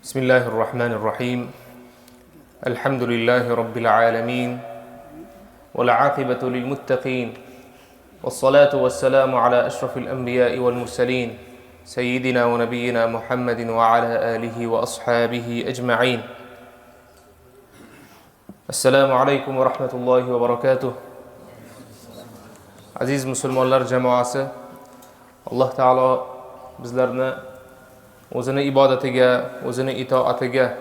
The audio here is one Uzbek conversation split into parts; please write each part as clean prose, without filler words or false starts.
بسم الله الرحمن الرحيم الحمد لله رب العالمين والعاقبة للمتقين والصلاة والسلام على أشرف الأنبياء والمرسلين سيدنا ونبينا محمد وعلى آله وأصحابه أجمعين. السلام عليكم ورحمة الله وبركاته. Aziz musulmonlar jamoasi, Alloh taolo bizlarni o'zini ibodatiga, o'zini itoatiga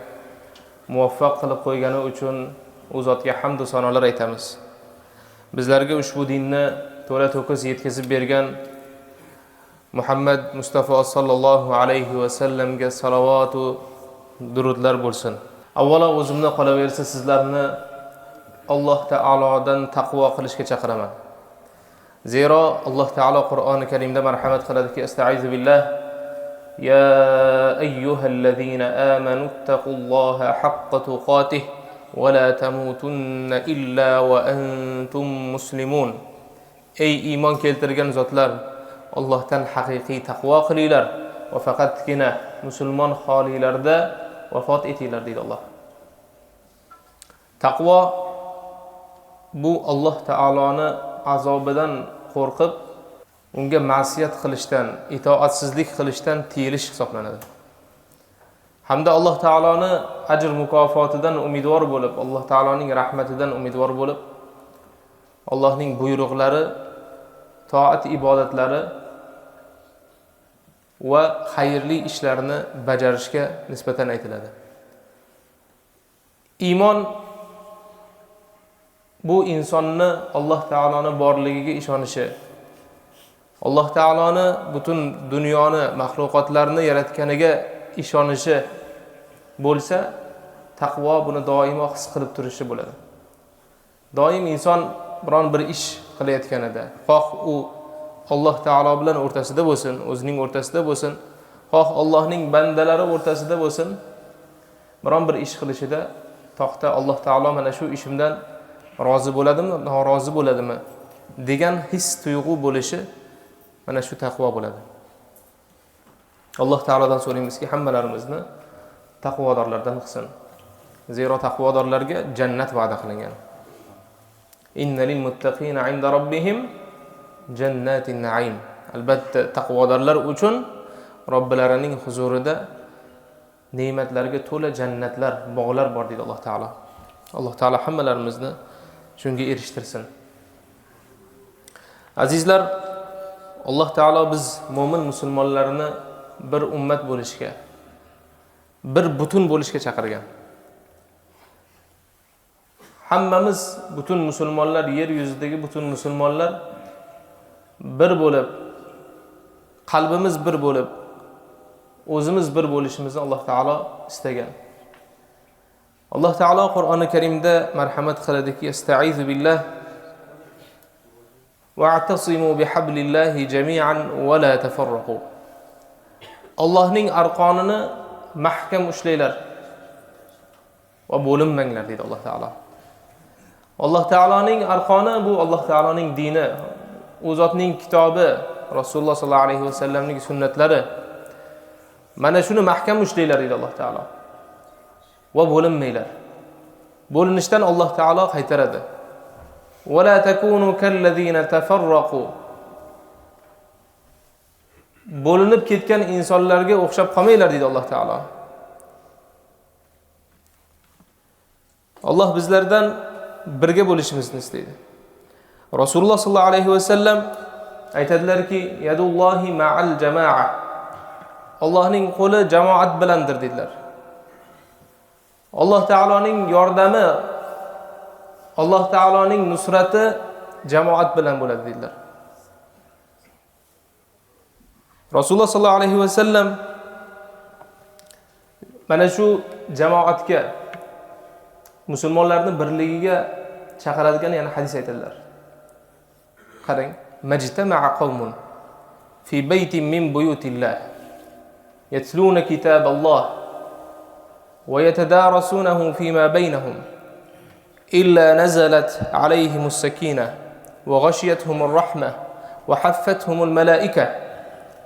muvaffaq qilib qo'ygani uchun u zotga hamd va sanolar aytamiz. Bizlarga ushbu dinni to'la to'kis yetkazib bergan Muhammad Mustafa sallallohu alayhi va sallamga salovat va durudlar bo'lsin. Avvalo o'zimni qolaversa sizlarni Alloh taolodan taqvo qilishga chaqiraman. Zero Alloh taolo Qur'oni Karimda marhamat qiladiki, astaizu billah يا أيها الذين آمنوا اتقوا الله حق تقاته ولا تموتن إلا وأنتم مسلمون. Ey iymon keltirgan zotlar, Allohdan haqiqiy taqvo qilinglar va faqatgina musulmon holinglarda vafot etinglar deydi Alloh. Taqvo bu Alloh taoloni azobidan qo'rqib unga ma'siyat qilishdan, itoatsizlik qilishdan tiyilish hisoblanadi. Hamda Alloh taoloni ajr mukofotidan umidvor bo'lib, Alloh taoloning rahmatidan umidvor bo'lib, Allohning buyruqlari, toat ibodatlari va xayrli ishlarni bajarishga nisbatan aytiladi. Iymon bu insonni Alloh taoloni borligiga ishonishi, Alloh taoloni butun dunyoni, maxluqotlarni yaratganiga ishonishi bo'lsa, taqvo buni doimo his qilib turishi bo'ladi. Doim inson biron bir ish qilayotganida, xoh u Alloh taolo bilan o'rtasida bo'lsin, o'zining o'rtasida bo'lsin, xoh Allohning bandalari o'rtasida bo'lsin, biron bir ish qilishida to'xta Alloh taolo mana shu ishimdan rozi bo'ladimi, norozi bo'ladimi degan his tuyg'u bo'lishi mana shu taqvo bo'ladi. Alloh taolodan so'raymizki, hammalarimizni taqvodorlardan qilsin. Zero taqvodorlarga jannat va'da qilingan. Innal muttaqina 'inda robbihim jannatin na'im. Albatta taqvodorlar uchun Robbilarining huzurida ne'matlarga to'la jannatlar, bog'lar bor deydi Alloh taolo. Alloh taolo hammalarimizni shunga erishtirsin. Azizlar, Alloh taolo biz mo'min musulmonlarni bir ummat bo'lishga, bir butun bo'lishga chaqirgan. Hammamiz butun musulmonlar, yer yuzidagi butun musulmonlar bir bo'lib, qalbimiz bir bo'lib, o'zimiz bir bo'lishimizni Alloh taolo istagan. Alloh taolo Qur'oni Karimda marhamat qiladiki, astaizu billah wa'tasimu bihablillahi jami'an wa la tafarraqu. Allohning arqonini mahkam ushlanglar va bo'linmanglar deydi Alloh taolo. Alloh taoloning arqoni bu Alloh taoloning dini, u zotning kitobi, Rasululloh sollallohu alayhi vasallamning sunnatlari. Mana shuni mahkam ushlanglar deydi Alloh taolo. Va bo'linmanglar. Bo'linishdan Alloh taolo qaytaradi. ولا تكونوا كالذين تفرقوا. Bo'linib ketgan insonlarga o'xshab qolmanglar deydi Alloh taolo. Alloh bizlardan birga bo'lishimizni istaydi. Rasululloh sollallohu alayhi vasallam aytadilarki, yadullohi ma'al jamaa. Allohning qo'li jamoat bilandir dedilar. Alloh taoloning yordami, Alloh taoloning nusrati jamoat bilan bo'ladi dedilar. Rasululloh sollallohu alayhi vasallam mana shu jamoatga, musulmonlarning birligiga chaqiradigan yana hadis aytadilar. Qarang, majtama'a qawmun fi baytin min buyutillah yatluna kitaballoh wa yatadarasunahu fima baynahum إلا نزلت عليهم السكينة وغشيتهم الرحمة وحفتهم الملائكة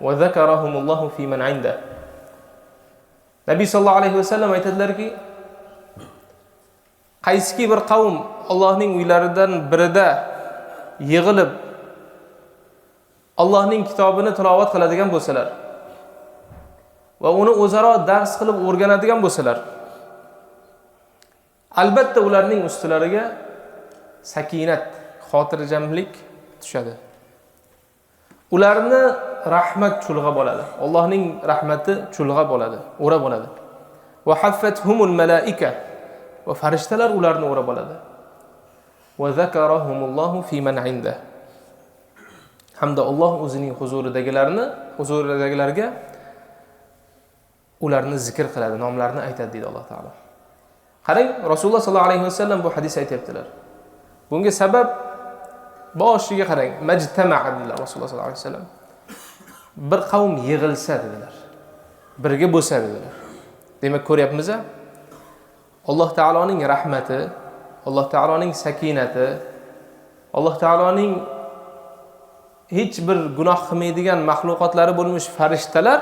وذكرهم الله في من عنده. Nabiy sallallohu alayhi vasallam aytadilarki, qaysiki bir qavm Allohning uylaridan birida yig'ilib Allohning kitobini tilovat qiladigan bo'lsalar va uni o'zaro dars qilib o'rganadigan bo'lsalar, albatta ularning ustilariga sakinat, xotirjamlik tushadi. Ularni rahmat chulg'ab oladi. Allohning rahmati chulg'ab oladi, o'rab oladi. Va haffathumul malaika, va farishtalar ularni o'rab oladi. Va zakarahumullohu fi man inda. Hamda Alloh o'zining huzuridagilarga ularni zikr qiladi, nomlarini aytadi deydi Alloh taolo. Qarang, Rasululloh sallallohu alayhi vasallam bu hadis aytibdilar. Bunga sabab boshiga qarang, majtama'a dedilar Rasululloh sallallohu alayhi vasallam. Bir qavm yig'ilsa dedilar, birga bo'lsa dedilar. Demak, ko'ryapmiz-a? Alloh taoloning rahmati, Alloh taoloning sakinati, Alloh taoloning hech bir gunoh qilmaydigan mahluqotlari bo'lmish farishtalar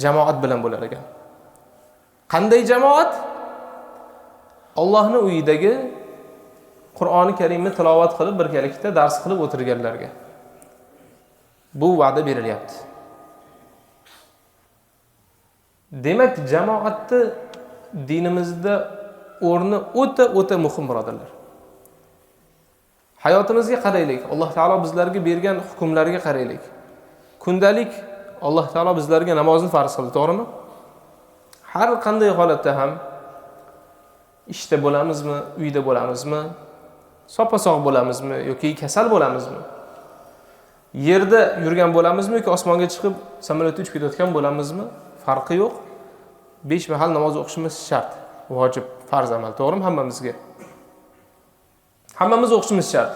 jamoat bilan bo'lar ekan. Qanday jamoat? Allohning uyidagi Qur'oni Karimni tilovat qilib, birgalikda dars qilib o'tirganlarga bu va'da berilyapti. Demak, jamoatni dinimizda o'rni o'ta muhim, birodarlar. Hayotimizga qaraylik. Alloh taolo bizlarga bergan hukmlarga qaraylik. Kundalik Alloh taolo bizlarga namozni farz qildi, to'g'rimi? Har qanday holatda ham ishda bo'lamizmi, uyda bo'lamizmi, soppa-sog' bo'lamizmi yoki kasal bo'lamizmi, yerda yurgan bo'lamizmi yoki osmonga chiqib samolyotda uchib ketayotgan bo'lamizmi, farqi yo'q. 5 mahal namoz o'qishimiz shart, vojib, farz amal, to'g'rimi? Hammamizga. Hammamiz o'qishimiz shart.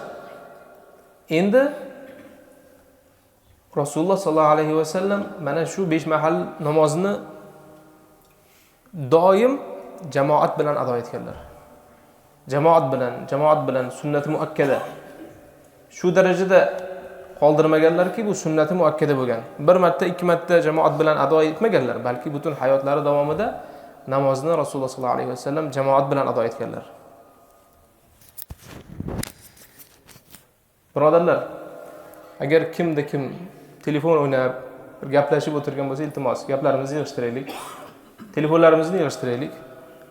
Endi Rasululloh sallallohu alayhi vasallam mana shu 5 mahal namozni doim jamoat bilan ado etganlar. Jamoat bilan sunnati muakkada. Shu darajada qoldirmaganlarki, bu sunnati muakkada bo'lgan. Bir marta, 2 marta jamoat bilan ado etmaganlar, balki butun hayotlari davomida namozni Rasululloh sallallohu alayhi vasallam jamoat bilan ado etganlar. Birodarlar, agar kimda kim telefon o'ynab, bir gaplashib o'tirgan bo'lsa, iltimos, gaplarimizni yig'ishtiraylik. Telefonlarimizni yig'ishtiraylik.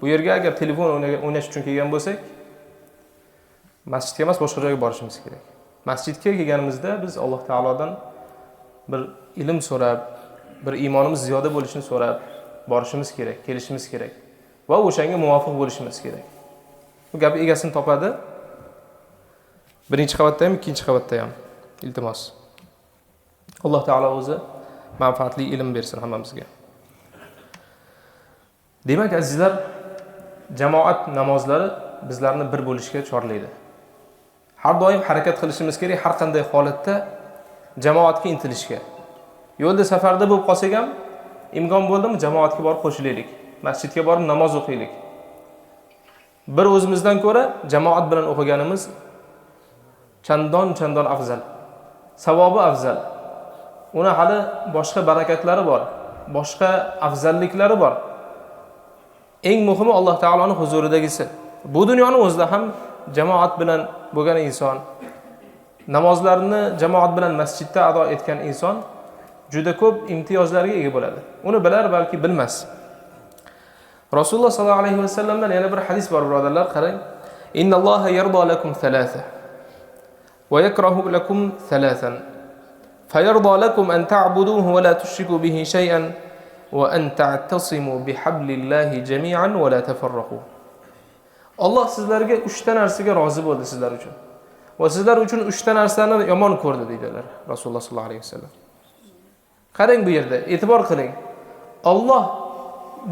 Bu yerga agar telefon o'ynash uchun kelgan bo'lsak, masjidga emas, boshqa joyga borishimiz kerak. Masjidga kelganimizda biz Alloh taolodan bir ilm so'rab, bir iymonimiz ziyoda bo'lishini so'rab borishimiz kerak, kelishimiz kerak va o'shanga muvofiq bo'lishimiz kerak. Bu gap egasini topadi. Birinchi qavatda ham, ikkinchi qavatda ham. Iltimos. Alloh taolo o'zi manfaatli ilm bersin hammamizga. Demak, azizlar, jamoat namozlari bizlarni bir bo'lishga chorlaydi. Har doim harakat qilishimiz kerak, har qanday holatda jamoatga intilishga. Yo'lda safarda bo'lib qolsak ham, imkon bo'ldimi jamoatga borib qo'shilaylik. Masjidga borib namoz o'qiylik. Bir o'zimizdan ko'ra jamoat bilan o'qiganimiz chandon afzal. Savobi afzal. Uni hali boshqa barakatlari bor, boshqa afzalliklari bor. Eng muhimi Alloh taoloning huzuridagisi. Bu dunyoning o'zida ham jamoat bilan bo'lgan inson, namozlarini jamoat bilan masjidda ado etgan inson juda ko'p imtiyozlarga ega bo'ladi. Uni bilar, balki bilmas. Rasululloh sallallohu alayhi vasallamdan yana bir hadis bor, birodarlar, qarang. Innalloha yarda lakum thalatha va yakrahu lakum thalathan. Fayarda lakum an ta'buduhu va la tushriku bihi shay'an va an ta'tasimu bihablillahi jami'an va la tafarraqu. Alloh sizlarga 3 ta narsaga rozi bo'ldi sizlar uchun. Va sizlar uchun 3 ta narsani yomon ko'rdi deydilar Rasululloh sallallohu alayhi vasallam. Qarang bu yerda, e'tibor qiling. Alloh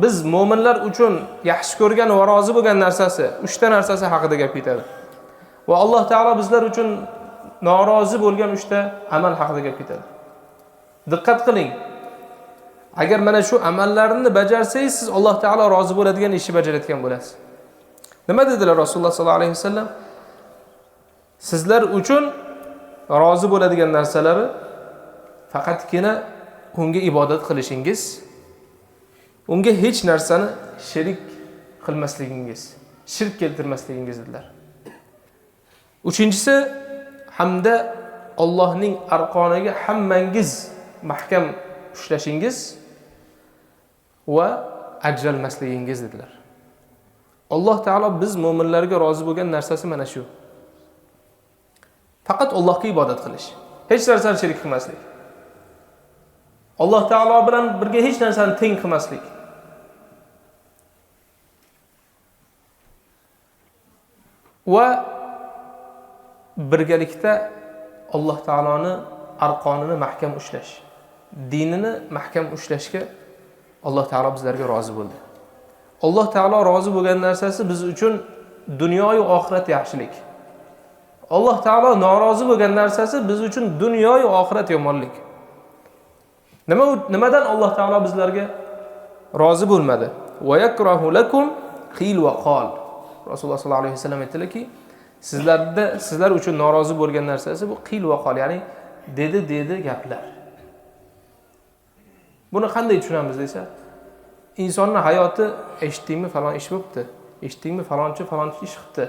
biz mu'minlar uchun yaxshi ko'rgan va rozi bo'lgan narsasi, 3 ta narsasi haqida gap ketadi. Va Alloh taolo bizlar uchun norozi bo'lgan 3 ta amal haqida gap ketadi. Diqqat qiling. Agar mana shu amallarni bajarsangiz, siz Alloh taolo rozi bo'ladigan ishni bajarayotgan bo'lasiz. Nima dedilar Rasululloh sallallohu alayhi vasallam? Sizlar uchun rozi bo'ladigan narsalari faqatgina unga ibodat qilishingiz unga hech narsani sherik qilmasligingiz, shirk keltirmasligingiz dedilar. Uchinchisi, hamda Allohning arqoniga hammangiz mahkam ushlashingiz va ajralmasligingiz dedilar. Alloh taolo biz mo'minlarga rozi bo'lgan narsasi mana shu. Faqat Allohga ibodat qilish, hech narsani sherik qilmaslik. Alloh taolo bilan birga hech narsani teng qilmaslik. Va birgalikda Alloh taoloni arqonini mahkam ushlash, dinini mahkam ushlashga Alloh taolo bizlarga rozi bo'ldi. Alloh taolo rozi bo'lgan narsasi biz uchun dunyo va oxirat yaxshilik. Alloh taolo norozi bo'lgan narsasi biz uchun dunyo va oxirat yomonlik. Nimadan Alloh taolo bizlarga rozi bo'lmadi? Va yakrahu lakum qil va qol. Rasululloh sollallohu alayhi vasallam aytdilarki, sizlar uchun norozi bo'lgan narsasi bu qil va qol, ya'ni dedi gaplar. Buni qanday tushunamiz desa, insonning hayoti eshitdingmi falon ish bo'libdi, eshitdingmi falonchi ish qilibdi,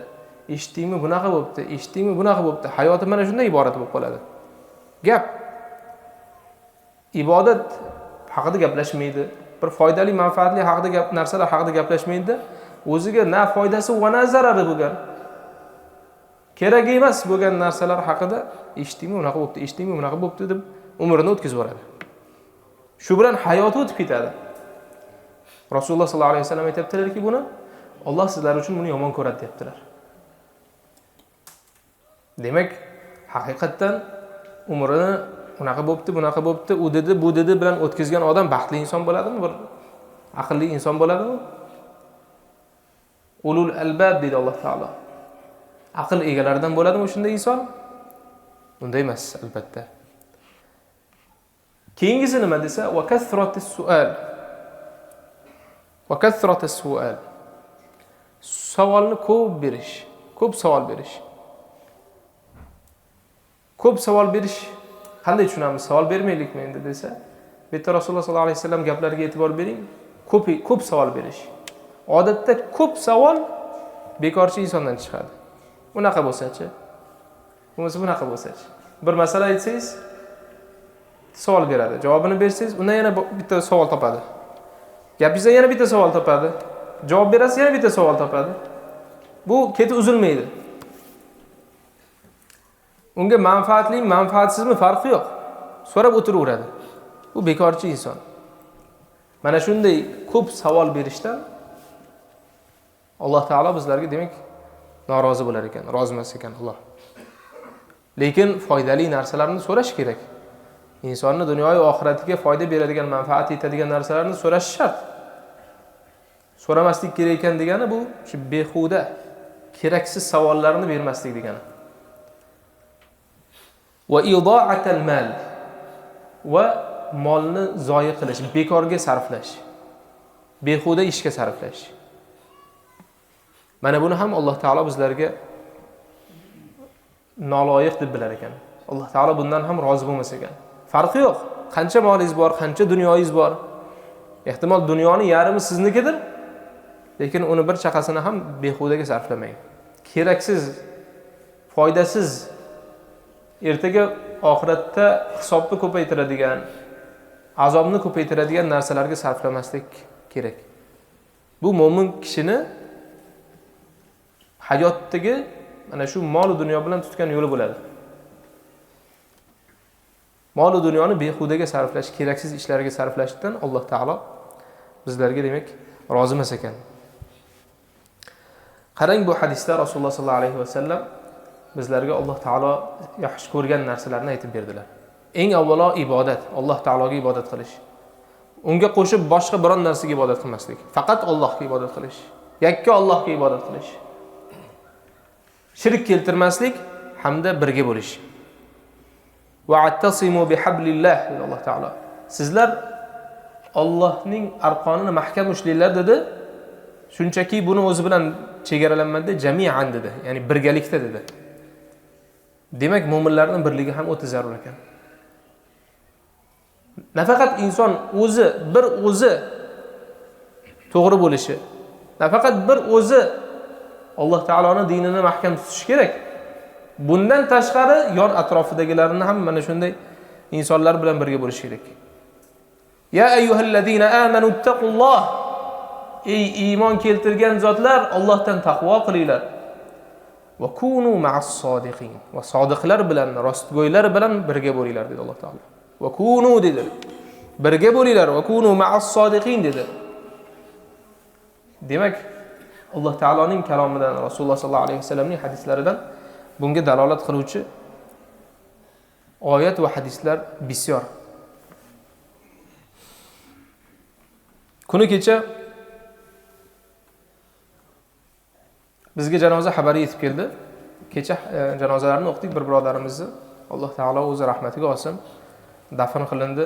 eshitdingmi bunaqa bo'libdi, eshitdingmi bunaqa bo'libdi. Hayoti mana shunday iborat bo'lib qoladi. Gap. Ibodat haqida gaplashmaydi, bir foydali, manfaatli narsalar haqida gaplashmaydi. O'ziga na foydasi va na zarari bo'lgan, kerak emas bo'lgan narsalar haqida eshitdingmi unaqa bo'libdi, eshitdingmi bunaqa bo'libdi deb umrini o'tkazib yuboradi. Shu bilan hayoti o'tib ketadi. Rasululloh sollallohu alayhi vasallam aytibdilarki, buni Alloh sizlar uchun buni yomon ko'radi debdilar. Demak, haqiqatan umrini unaqa bo'pti, bunaqa bo'pti, u dedi, bu dedi bilan o'tkazgan odam baxtli inson bo'ladimi? Bir aqlli inson bo'ladimi? Ulul albab dedi Alloh taolo. Aql egalaridan bo'ladimi shunday inson? Bunday emas, albatta. Keyingisi nima desa, va kasratus sual. Va kasratus sual. Savolni ko'p berish, ko'p savol berish. Ko'p savol berish qanday tushunamiz? Savol bermaylikmi endi desa, bu yerda Rasululloh sollallohu alayhi vasallam gaplariga e'tibor bering. Ko'p savol berish. Odatda ko'p savol bekorchi insondan chiqadi. Unaqa bo'lsa-chi? Bo'lmasa bunaqa bo'lsa-chi? Bir masala aytsangiz, savol beradi. Javobini bersangiz, undan yana bitta savol topadi. Gapingizdan yana bitta savol topadi. Javob berasiz, yana bitta savol topadi. Bu keti uzilmaydi. Unga manfaatli, manfaatsizmi farqi yo'q. So'rab o'tiraveradi. Bu bekorchi inson. Mana shunday ko'p savol berishdan Alloh taolo bizlarga demak norozi bo'lar ekan, rozi emas ekan Alloh. Lekin foydali narsalarni so'rash kerak. Insonni dunyoy va oxiratiga foyda beradigan, manfaat yetadigan narsalarni so'rash shart. So'ramaslik kerak ekan degani bu shu behuda, keraksiz savollarni bermaslik degani. Va ida'atul mal, va molni zoyi qilish, bekorga sarflash, behuda ishga sarflash. Mana buni ham Alloh taolo bizlarga noloyiq deb bilar ekan. Alloh taolo bundan ham rozi bo'lmas ekan. Farqi yo'q. Qancha molingiz bor, qancha dunyoyingiz bor. Ehtimol dunyoning yarmi siznikidir, lekin uni bir chaqasini ham behudaga sarflamang. Keraksiz, foydasiz, ertaga oxiratda hisobni ko'paytiradigan, azobni ko'paytiradigan narsalarga sarflamaslik kerak. Bu mo'min kishini hayotdagi mana shu mol va dunyo bilan tutgan yo'li bo'ladi. Mol va dunyoni behudaga sarflash, keraksiz ishlarga sarflashdan Alloh taolo bizlarga demak rozi emas ekan. Qarang, bu hadisda Rasululloh sollallohu alayhi vasallam bizlarga Alloh taolo yaxshi ko'rgan narsalarni aytib berdilar. Eng avvalo ibodat, Alloh taologa ibodat qilish. Unga qo'shib boshqa biron narsaga ibodat qilmaslik. Faqat Allohga ibodat qilish. Yakka Allohga ibodat qilish. Shirk keltirmaslik hamda birga bo'lish. Wa'tasimu bihablillah dedi Alloh taolo. Sizlar Allohning arqonini mahkam ushlanglar dedi. Shunchaki buni o'zi bilan chegaralanmadi, jami'an dedi. Ya'ni birgalikda dedi. Demak, mu'minlarning birligi ham o'ta zarur ekan. Nafaqat inson o'zi to'g'ri bo'lishi. Nafaqat bir o'zi Alloh taoloning dinini mahkam tutish kerak. Bundan tashqari yon atrofidagilarni ham mana shunday insonlar bilan birga bo'lish kerak. Ya ayyuhallazina amanu taqulloh. Ey iymon keltirgan zotlar, Allohdan taqvo qilinglar. Va kunu ma'as sodiqin. Va sodiqlar bilan, rostgo'ylar bilan birga bo'linglar dedi Alloh taolo. Va kunu dedi. Birga bo'linglar va kunu ma'as sodiqin dedi. Demak, Alloh taoloning kalomidan, Rasululloh sollallohu alayhi vasallamning hadislaridan bunga dalolat qiluvchi oyat va hadislar bisyor. Kuni kecha bizga janoza xabari yetib keldi. Kecha janozalarni o'qdik bir birodarimizni. Alloh taolo o'zi rahmatiga olsin. Dafn qilindi.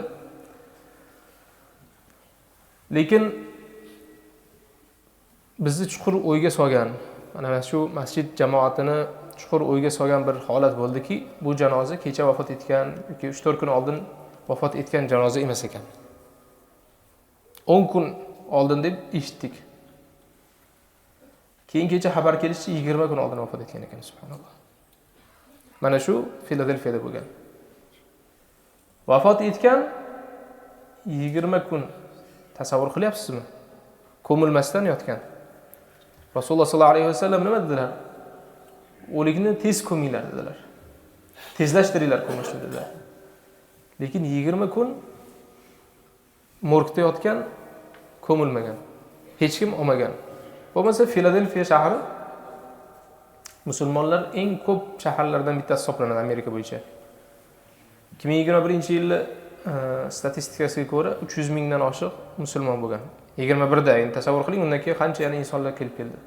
Lekin bizni chuqur o'yga solgan, mana shu masjid jamoatini chuqur o'yga solgan bir holat bo'ldiki, bu janoza kecha vafot etgan yoki 3-4 kun oldin vafot etgan janoza emas ekan. 10 kun oldin deb eshitdik. Keyin kecha xabar kelishicha 20 kun oldin vafot etgan ekan, subhanalloh. Mana shu Filadelfiyada bo'lgan. Vafot etgan 20 kun tasavvur qilyapsizmi? Ko'milmasdan yotgan. Rasululloh sollallohu alayhi vasallam nima dedilar? O'likni tez ko'minglar dedilar. Tezlashtiringlar ko'mishni dedilar. Lekin 20 kun morgda yotgan, ko'milmagan. Hech kim olmagan. Bo'lmasa Filadelfiya shahri musulmonlar eng ko'p shaharlardan bittasi hisoblanadi Amerika bo'yicha. 2021-yil statistikasiga ko'ra 300 mingdan oshiq musulmon bo'lgan. 21da, endi tasavvur qiling, undan keyin qancha yana insonlar kelib keldi.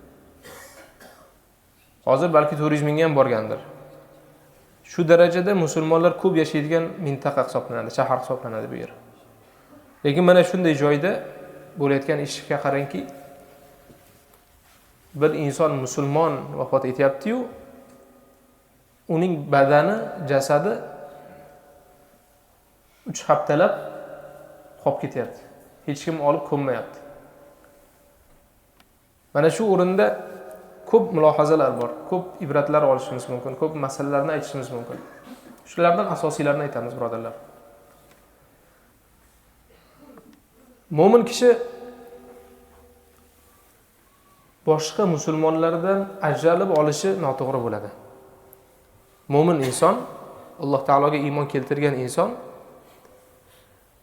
Hozir balki 400 mingga ham borgandir. Shu darajada musulmonlar ko'p yashaydigan mintaqa hisoblanadi, shahar hisoblanadi bu yer. Lekin mana shunday joyda bo'layotgan ishga qarangki, bir inson musulmon vafot etyapti-yu, uning badani, jasadi 3 haftalab qolib ketyapti. Hech kim olib ko'mmayapti. Mana shu o'rinda ko'p mulohazalar bor, ko'p ibratlar olishimiz mumkin, ko'p masalalarni aytishimiz mumkin. Shulardan asosiylarini aytamiz, birodarlar. Mo'min kishi boshqa musulmonlardan ajralib olishi noto'g'ri bo'ladi. Mo'min inson, Alloh taologa iymon keltirgan inson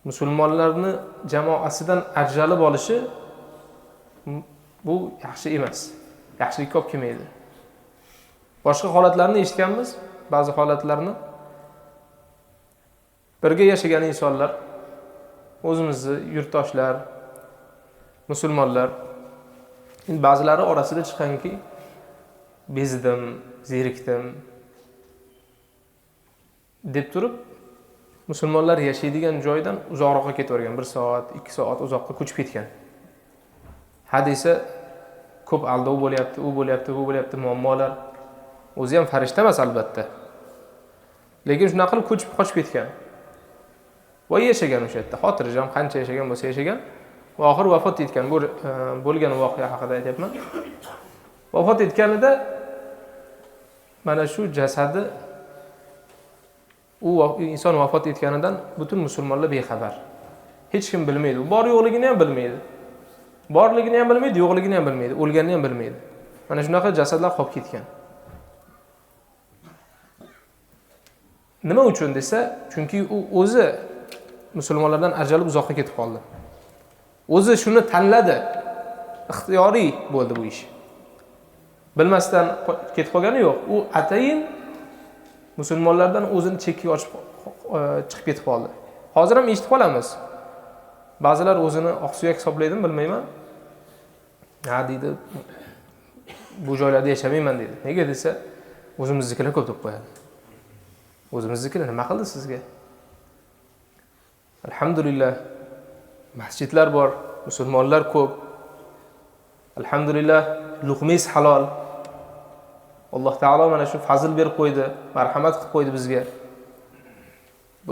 musulmonlarni jamoasidan ajralib olishi bu yaxshi emas. Yaxshilikka olib kelmaydi. Boshqa holatlarni eshitganmiz, ba'zi holatlarni. Birga yashagan insonlar, o'zimizni yurtdoshlar, musulmonlar, ba'zilari orasida chiqqanki, bezdim, zerikdim deb turib, musulmonlar yashaydigan joydan uzoqroqqa ketavergan, 1 soat, 2 soat uzoqqa ko'chib ketgan. Hadisa ko'p aldov bo'lyapti, u bo'lyapti, bu bo'lyapti, muammolar. O'zi ham farishta emas albatta. Lekin shunaqa qilib ko'chib qochib ketgan. Va yashagan o'sha yerda, xotirjam qancha yashagan bo'lsa yashagan. Va oxir vafot etgan. Bu bo'lgan voqea haqida aytyapman. Vafot etganida mana shu jasadi, u inson vafot etganidan butun musulmonlar bexabar. Hech kim bilmaydi. Bor yo'qligini ham bilmaydi. Borligini ham bilmaydi, yo'qligini ham bilmaydi, o'lganini ham bilmaydi. Mana shunaqa jasadlar qolib ketgan. Nima uchun desa, chunki u o'zi musulmonlardan ajralib uzoqqa ketib qoldi. O'zi shuni tanladi. Ixtiyoriy bo'ldi bu ish. Bilmasdan ketib qolgani yo'q. U atayin musulmonlardan o'zini chekka ochib chiqib ketib qoldi. Hozir ham eshitib qolamiz. Ba'zilar o'zini oqsuyak hisoblaydimi, bilmayman. Ha deydi, bu joylarda yashamayman deydi. Nega desa, o'zimiznikilar ko'p deb qo'yadi. O'zimiznikilar nima qildi sizga? Alhamdulillah, masjidlar bor, musulmonlar ko'p. Alhamdulillah, luqmis halol. Alloh taolo mana shu fazl berib qo'ydi, marhamat qilib qo'ydi bizga.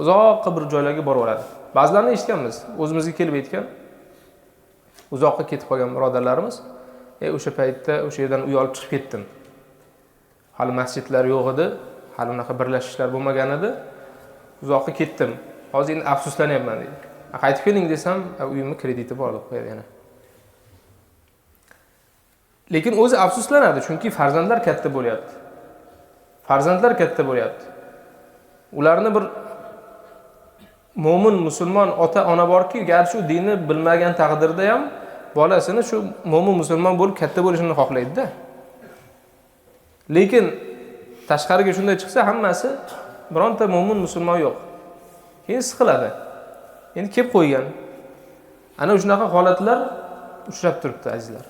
Uzoqqa bir joylarga borib oladi. Ba'zilarini eshitganmiz, o'zimizga kelib aytgan. Uzoqqa ketib qolgan birodarlarimiz, o'sha paytda o'sha yerdan uy olib chiqib ketdim. Hali masjidlar yo'q edi, hali unaqa birlashishlar bo'lmagan edi. Uzoqqa ketdim. Hozir endi afsuslanyapman deydi. Qaytib keling desam, uyimni krediti bor deb qo'yadi yana. Lekin o'zi afsuslanadi, chunki farzandlar katta bo'lyapti. Farzandlar katta bo'lyapti. Ularni bir mo'min, musulmon ota-ona borki, garchi u dinni bilmagan taqdirda ham bolasini shu mo'min, musulmon bo'lib katta bo'lishini xohlaydi-da. Lekin tashqariga shunday chiqsa, hammasi bironta mo'min, musulmon yo'q. Keyin siqiladi. Endi kelib qo'ygan. Ana shunaqa holatlar uchrab turibdi, azizlar.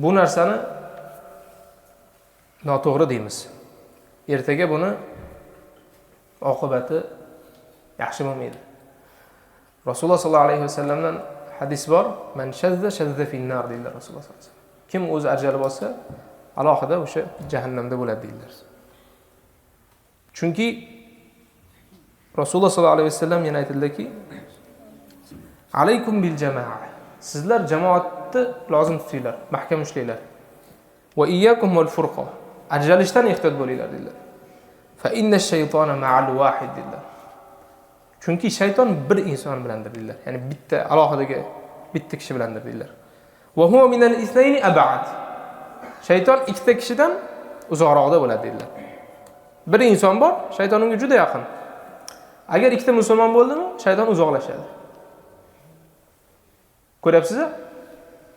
Bu narsani noto'g'ri deymiz. Ertaga buni oqibati yaxshi bo'lmaydi. Rasululloh sollallohu alayhi vasallamdan hadis bor. Man shazza shazza fin-nar deydilar Rasululloh sollallohu alayhi vasallam. Kim o'zi ajali bo'lsa, alohida o'sha jahannamda bo'ladi deydilar. Chunki Rasululloh sollallohu alayhi vasallam yana aytdiki, alaykum bil jamaa. Sizlar jamoatni lozim tutinglar, mahkam ushlanglar. Va iyyakum wal furqa. Ajralishdan ehtiyot bo'linglar dedilar. Fa inna ash-shaytona ma'al wahid dedilar. Chunki shayton bir inson bilandir dedilar. Ya'ni bitta alohidaga bitta kishi bilandir dedilar. Va huwa min al-ithnayni ab'ad. Shayton ikkita kishidan uzoqroqda bo'ladi dedilar. Bir inson bor, shayton unga juda yaqin. Agar ikkita musulmon bo'ldimi, shayton uzoqlashadi. Ko'ryapsiz-a?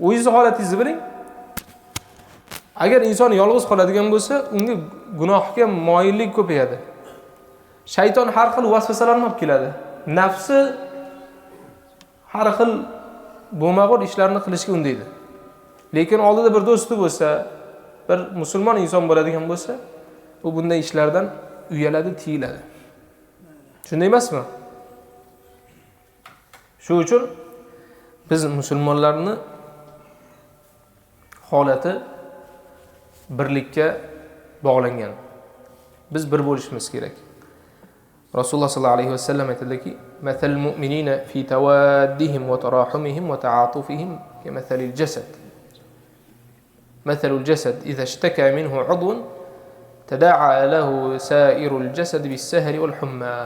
O'zingiz holatingizni biling. Agar inson yolg'iz qoladigan bo'lsa, unga gunohga moyillik ko'payadi. Shayton har xil vasvasalarni olib keladi. Nafsi har xil bo'lmag'ur ishlarni qilishga undaydi. Lekin oldida bir do'sti bo'lsa, bir musulmon inson bo'ladigan bo'lsa, u bunday ishlardan uyaladi, tiyiladi. Shunday emasmi? Shu uchun biz musulmonlarni holati birlikka bog'langan. Biz bir bo'lishimiz kerak. Rasululloh sollallohu alayhi vasallam aytadiki, "Mathal mu'minina fi tawaddihim wa tarahumihim wa ta'atufihim kamathalil jasad. Mathalul jasad idha ishtaka minhu 'udwun tada'a lahu sa'irul jasad bis-sahri wal humma."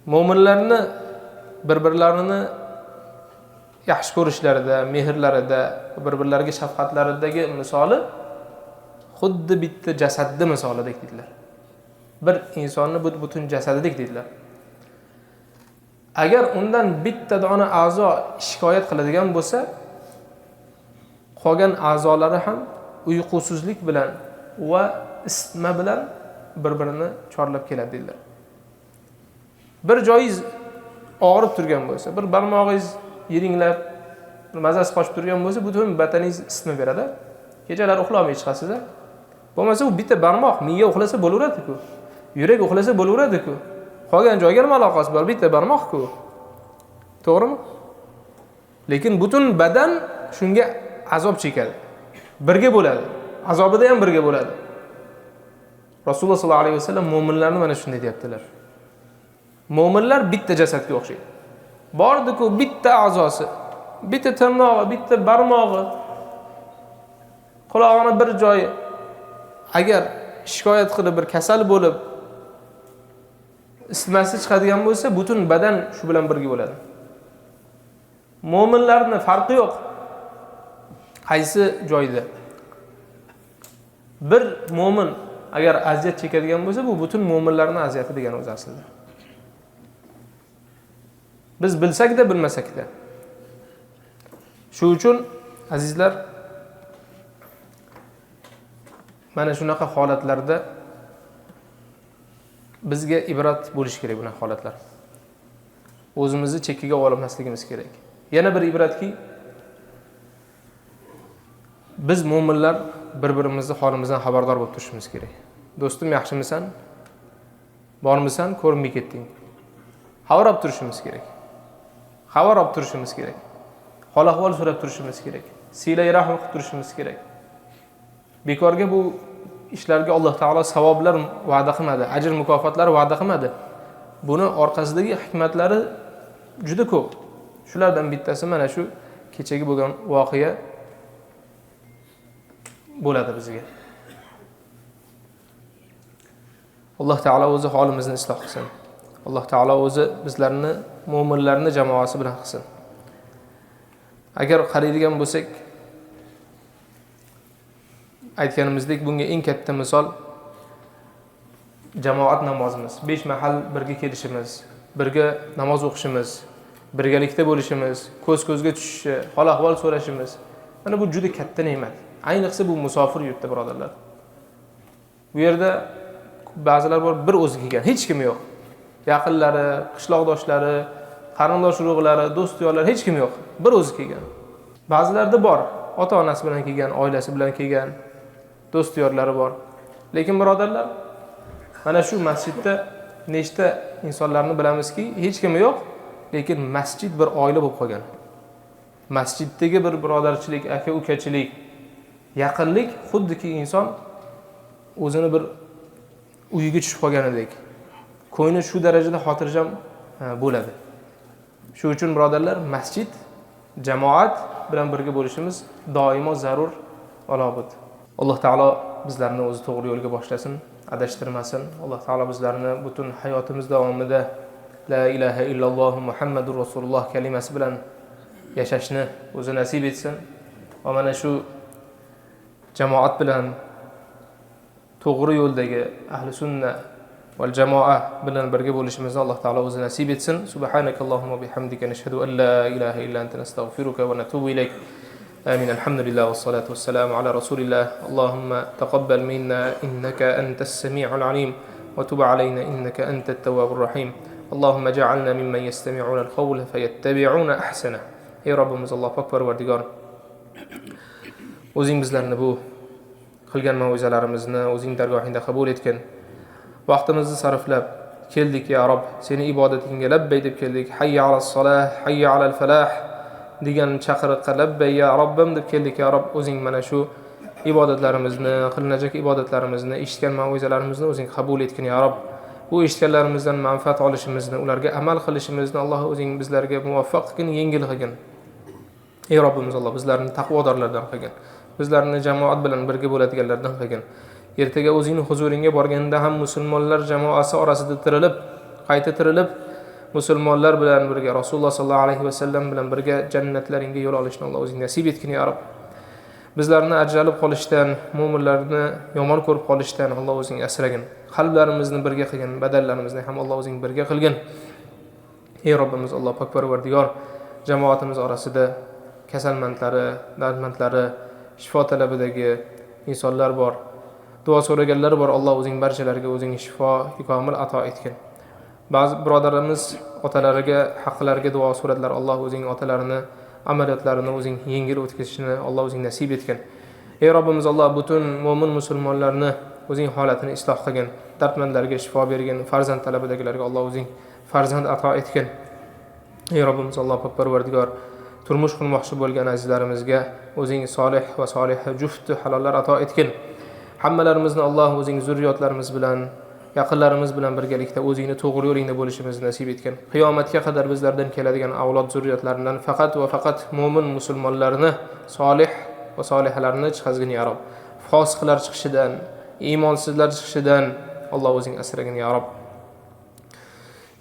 Mu'minlarni bir-birlarini yaxshi ko'rishlarida, mehrlarida, bir-birlariga shafqatlaridagi misoli xuddi bitta jasadni misolidek dedilar. Bir insonni butun jasadidek dedilar. Agar undan bitta dona a'zo shikoyat qiladigan bo'lsa, qolgan a'zolari ham uyqusizlik bilan va isitma bilan bir-birini chorlab keladi dedilar. Bir joyingiz og'rib turgan bo'lsa, bir barmog'ingiz yeringlab, mazasi qochib turgan bo'lsa, butun badaningiz isitma beradi. Kechalar uxlamay chiqasiz. Bo'lmasa u bitta barmoq miya uxlasa bo'laveradi-ku. Yurak uxlasa bo'laveradi-ku. Qolgan joyga nima aloqasi bor? Bitta barmoq-ku. To'g'rimi? Lekin butun badan shunga azob chekadi. Birga bo'ladi. Azobida ham birga bo'ladi. Rasululloh sollallohu alayhi vasallam mu'minlarni mana shunday deyaptilar. Mu'minlar bitta jasadga o'xshaydi. Bordi-ku bitta a'zosi, bitta tirnog'i, bitta barmog'i, qulog'ining bir joyi agar shikoyat qilib bir kasal bo'lib isitmasi chiqadigan bo'lsa, butun badan shu bilan birga bo'ladi. Mu'minlarning farqi yo'q. Qaysi joyda? Bir mu'min agar aziyat chekadigan bo'lsa, bu butun mu'minlarning aziyati degani o'zi aslida. Biz bilsak-da, bilmasak-da. Shu uchun azizlar, mana shunaqa holatlarda bizga ibrat bo'lish kerak bunaqa holatlar. O'zimizni chekkiga olmasligimiz kerak. Yana bir ibratki, biz mu'minlar bir-birimizni holimizdan xabardor bo'lib turishimiz kerak. Do'stim, yaxshimisan? Bormisan? Ko'rinmay ketding. Xabar olib turishimiz kerak. Xabar olib turishimiz kerak. Hol-ahvol so'rab turishimiz kerak. Silay rahim qilib turishimiz kerak. Bekorga bu ishlarga Alloh taolo savoblar va'da qilmadi, ajr mukofotlar va'da qilmadi. Buni orqasidagi hikmatlari juda ko'p. Shulardan bittasi mana shu kechagi bo'lgan voqea bo'ladi bizga. Alloh taolo o'zi holimizni isloh qilsin. Alloh taolo o'zi bizlarni mu'minlarni jamoasi bilan qilsin. Agar qaraydigan bo'lsak, aytganimizdek bunga eng katta misol jamoat namozimiz. 5 mahal birga kelishimiz, birga namoz o'qishimiz, birgalikda bo'lishimiz, ko'z-ko'zga tushishi, hol-ahvol so'rashimiz. Mana bu juda katta ne'mat. Ayniqsa bu musofir yurtda, birodarlar. Bu yerda ba'zilar bor, bir o'zi kelgan, hech kim yo'q. Yaqinlari, qishloqdoshlari, qarindosh urug'lari, do'st-yorlar hech kim yo'q. Bir o'zi kelgan. Ba'zilarda bor, ota-onasi bilan kelgan, oilasi bilan kelgan, do'st-yorlari bor. Lekin birodarlar, mana shu masjidda nechta insonlarni bilamizki, hech kim yo'q, lekin masjid bir oila bo'lib qolgan. Masjiddagi bir birodarchilik, aka-ukachilik, yaqinlik xuddiki inson o'zini bir uyiga tushib qolganidek. Ko'ngli shu darajada xotirjam bo'ladi. Shu uchun birodarlar, masjid, jamoat bilan birga bo'lishimiz doimo zarur va lobud. Alloh taolo bizlarni o'zi to'g'ri yo'lga boshlasin, adashtirmasin. Alloh taolo bizlarni butun hayotimiz davomida la ilaha illalloh Muhammadur Rasululloh kalimasi bilan yashashni o'zi nasib etsin. Va mana shu jamoat bilan to'g'ri yo'ldagi ahli sunna val jamoa bilan birga bo'lishimizni Alloh taolo o'zi nasib etsin. Subhanakallohumma bihamdika nashhadu an la ilaha illa anta nastaghfiruka va natubu ilayk. Amin. Alhamdulillah wassalatu wassalamu ala rasulillah. Allahumma taqabbal minna innaka antas sami'ul alim wa tub alayna innaka antat tawwabur rahim. Allahumma ja'alna mimman yastami'una al-qawla fayattabi'una ahsana. Ey Robbimiz, Alloh pok Parvardigor, o'zing bizlarni bu qilgan ma'ruzalarimizni o'zing dargohingda qabul etgin. Vaqtimizni sarflab keldik ya Rob, seni ibodatingga labbay deb keldik. Hayya alas solah, hayya alal falah degan chaqiriqqa labbay ya Robbim deb keldik ya Rob. O'zing mana shu ibodatlarimizni, qilinajak ibodatlarimizni, eshitgan ma'ruzalarimizni o'zing qabul etgin ya Rob. Bu eshitganlarimizdan manfaat olishimizni, ularga amal qilishimizni Alloh o'zing bizlarga muvaffaq qilgin, yengil qilgin. Ey Robbimiz Alloh, bizlarni taqvodorlardan qilgin. Bizlarni jamoat bilan birga bo'ladiganlardan qilgin. Ertaga o'zingning huzuringga borganda ham musulmonlar jamoasi orasida tirilib, qayta tirilib, musulmonlar bilan birga Rasululloh sallallohu alayhi vasallam bilan birga jannatlaringga yo'l olishni Alloh o'zing nasib etgin ya Rob. Bizlarni ajralib qolishdan, mu'minlarni yomon ko'rib qolishdan Alloh o'zing asragin. Qalblarimizni birga qilgin, badallarimizni ham Alloh o'zing birga qilgin. Ey Robbimiz Alloh pok Parvardigor, jamoatimiz orasida kasalmandlari, dardmandlari, shifo talabidagi insonlar bor. Duo so'raganlar bor. Alloh o'zing barchalariga o'zing shifo komil ato etgin. Ba'zi birodarlarimiz otalariga, haqlariga duo so'radilar. Alloh o'zing otalarini, amaliyotlarini o'zing yengil o'tkazishni Alloh o'zing nasib etgin. Ey Robbimiz Alloh, butun mo'min musulmonlarni o'zing holatini isloh qilgin. Dardmandlarga shifo bergin. Farzand talabidagilarga Alloh o'zing farzand ato etgin. Ey Robbimiz Alloh pok Parvardigor, turmush qurmoqchi bo'lgan azizlarimizga o'zing solih va solih juft halollar ato etgin. Hammalarimizni Alloh o'zing zurriyotlarimiz bilan, yaqinlarimiz bilan birgalikda o'zingni to'g'ri yo'lingda bo'lishimizni nasib etgin. Qiyomatga qadar bizlardan keladigan avlod zurriyotlaridan faqat va faqat mo'min musulmonlarni, solih va solihalarni chiqazgin ya Rob. Fosiqlar chiqishidan, iymonsizlar chiqishidan Alloh o'zing asragin ya Rob.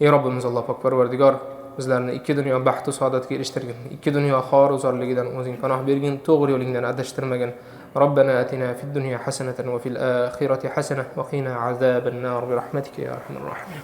Ey Robbimiz Alloh pok Parvardigor, bizlarni ikki dunyo baxtu saodatga erishtirgin. Ikki dunyo xor uzorligidan o'zing panoh bergin, to'g'ri yo'lingdan adashtirmagin. ربنا آتنا في الدنيا حسنة وفي الآخرة حسنة وقنا عذاب النار برحمتك يا أرحم الراحمين.